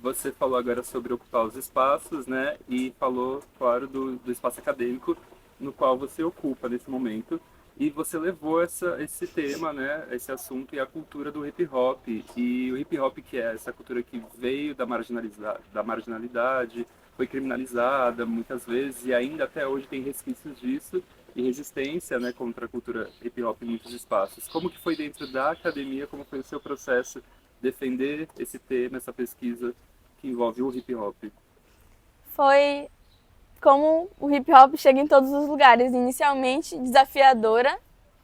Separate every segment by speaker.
Speaker 1: você falou agora sobre ocupar os espaços, né? E falou, claro, do espaço acadêmico no qual você ocupa nesse momento. E você levou esse tema, né? Esse assunto e a cultura do hip hop. E o hip hop, que é essa cultura que veio da marginalidade, foi criminalizada muitas vezes e ainda até hoje tem resquícios disso e resistência, né, contra a cultura hip hop em muitos espaços. Como que foi dentro da academia, como foi o seu processo defender esse tema, essa pesquisa que envolve o hip hop?
Speaker 2: Foi como o hip hop chega em todos os lugares. Inicialmente desafiadora,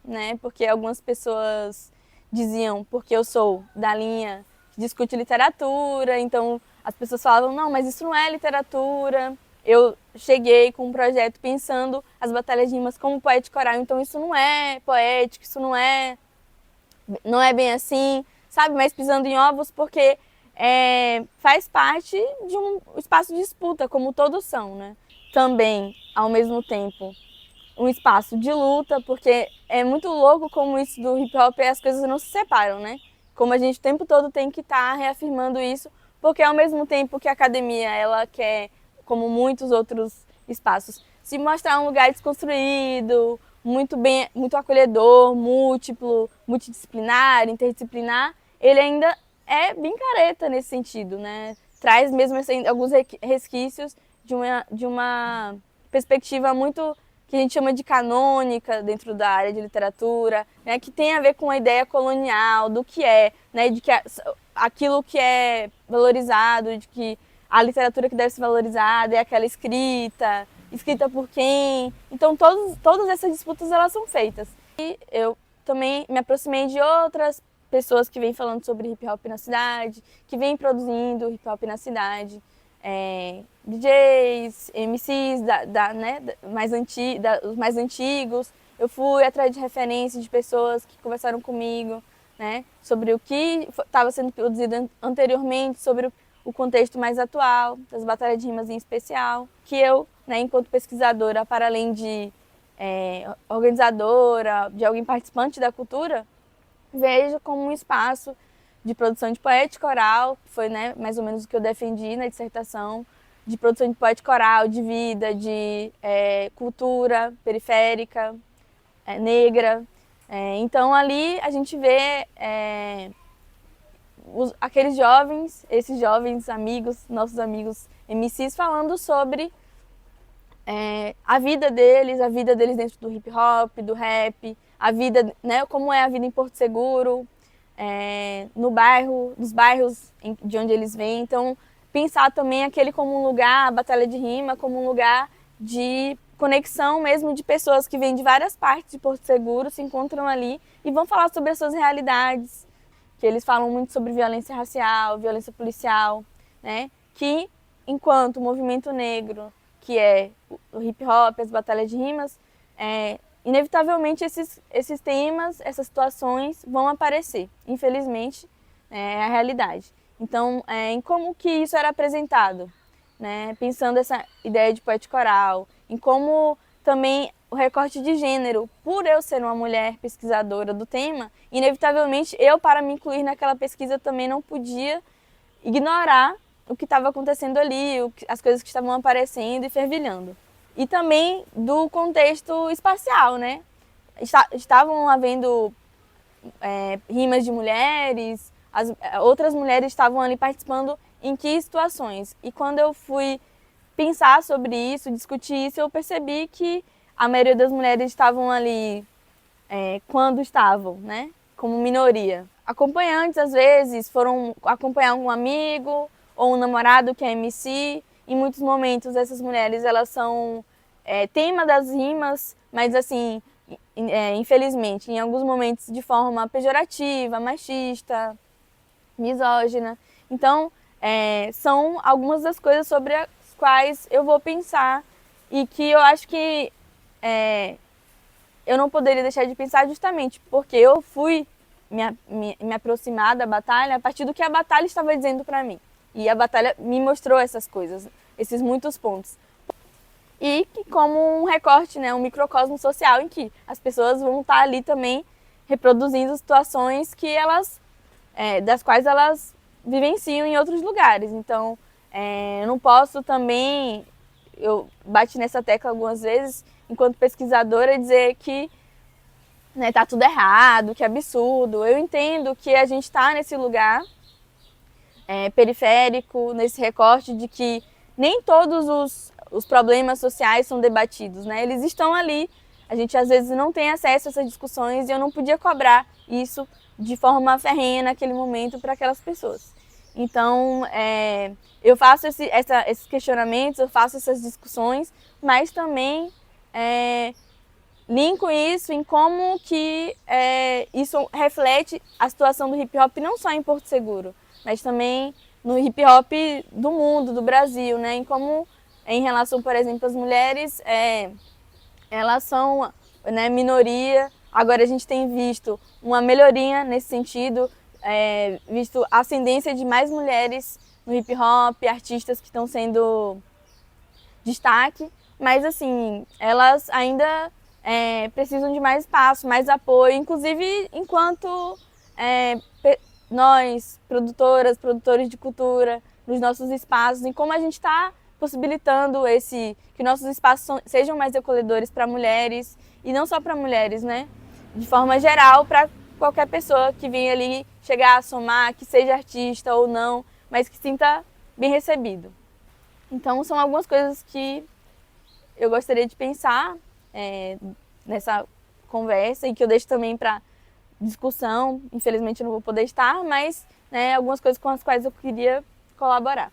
Speaker 2: né? Porque algumas pessoas diziam, porque eu sou da linha que discute literatura, então as pessoas falavam, não, mas isso não é literatura. Eu cheguei com um projeto pensando as batalhas de rimas como poético oral, então isso não é poético, isso não é bem assim, sabe? Mas pisando em ovos porque faz parte de um espaço de disputa, como todos são, né? Também, ao mesmo tempo, um espaço de luta, porque é muito louco como isso do hip hop e as coisas não se separam, né? Como a gente o tempo todo tem que estar reafirmando isso, porque ao mesmo tempo que a academia ela quer, como muitos outros espaços, se mostrar um lugar desconstruído, muito bem, muito acolhedor, múltiplo, multidisciplinar, interdisciplinar, ele ainda é bem careta nesse sentido, né? Traz mesmo assim, alguns resquícios de uma perspectiva muito que a gente chama de canônica dentro da área de literatura, né, que tem a ver com a ideia colonial do que é, né, de que aquilo que é valorizado, de que a literatura que deve ser valorizada é aquela escrita, escrita por quem. Então todas essas disputas elas são feitas. E eu também me aproximei de outras pessoas que vêm falando sobre hip hop na cidade, que vêm produzindo hip hop na cidade. DJs, MCs né, os mais antigos. Eu fui atrás de referências de pessoas que conversaram comigo, né, sobre o que estava sendo produzido anteriormente, sobre o contexto mais atual, das batalhas de rimas em especial, que eu, né, enquanto pesquisadora, para além de organizadora, de alguém participante da cultura, vejo como um espaço de produção de poética oral, que foi, né, mais ou menos o que eu defendi na dissertação, de produção de poética oral, de vida, de cultura periférica, negra. Então ali a gente vê aqueles jovens, esses jovens amigos, nossos amigos MCs, falando sobre a vida deles dentro do hip hop, do rap, a vida, né, como é a vida em Porto Seguro, no bairro, nos bairros de onde eles vêm. Então, pensar também aquele como um lugar, a Batalha de Rima, como um lugar de conexão mesmo de pessoas que vêm de várias partes de Porto Seguro, se encontram ali e vão falar sobre as suas realidades, que eles falam muito sobre violência racial, violência policial, né? Que enquanto o movimento negro, que é o hip hop, as batalhas de rimas, inevitavelmente esses temas, essas situações vão aparecer. Infelizmente, é a realidade. Então, em como que isso era apresentado, né? Pensando essa ideia de poética oral, em como também o recorte de gênero, por eu ser uma mulher pesquisadora do tema, inevitavelmente eu, para me incluir naquela pesquisa, também não podia ignorar o que estava acontecendo ali, as coisas que estavam aparecendo e fervilhando. E também do contexto espacial, né? Estavam havendo rimas de mulheres, outras mulheres estavam ali participando em que situações. E quando eu fui pensar sobre isso, discutir isso, eu percebi que a maioria das mulheres estavam ali quando estavam, né? Como minoria. Acompanhantes, às vezes, foram acompanhar um amigo ou um namorado que é MC. Em muitos momentos, essas mulheres, elas são tema das rimas, mas assim, infelizmente, em alguns momentos de forma pejorativa, machista, misógina. Então, são algumas das coisas sobre as quais eu vou pensar e que eu acho que eu não poderia deixar de pensar justamente porque eu fui me aproximar da batalha a partir do que a batalha estava dizendo para mim. E a batalha me mostrou essas coisas, esses muitos pontos. E que como um recorte, né, um microcosmo social em que as pessoas vão estar ali também reproduzindo situações que elas, das quais elas vivenciam em outros lugares. Então, eu não posso também, eu bati nessa tecla algumas vezes, enquanto pesquisadora, dizer que, né, tá tudo errado, que é absurdo. Eu entendo que a gente está nesse lugar periférico, nesse recorte de que nem todos os problemas sociais são debatidos, né? Eles estão ali, a gente às vezes não tem acesso a essas discussões e eu não podia cobrar isso de forma ferrenha naquele momento para aquelas pessoas. Então, eu faço esses questionamentos, eu faço essas discussões, mas também linko isso em como que isso reflete a situação do hip hop não só em Porto Seguro, mas também no hip hop do mundo, do Brasil, né? Em como, em relação, por exemplo, às mulheres, elas são, né, minoria. Agora a gente tem visto uma melhoria nesse sentido, visto a ascendência de mais mulheres no hip hop, artistas que estão sendo destaque, mas assim, elas ainda precisam de mais espaço, mais apoio, inclusive enquanto nós, produtoras, produtores de cultura, nos nossos espaços, em como a gente está possibilitando que nossos espaços sejam mais acolhedores para mulheres, e não só para mulheres, né? De forma geral, para qualquer pessoa que venha ali chegar a somar, que seja artista ou não, mas que sinta bem recebido. Então, são algumas coisas que eu gostaria de pensar nessa conversa e que eu deixo também para discussão. Infelizmente eu não vou poder estar, mas, né, algumas coisas com as quais eu queria colaborar.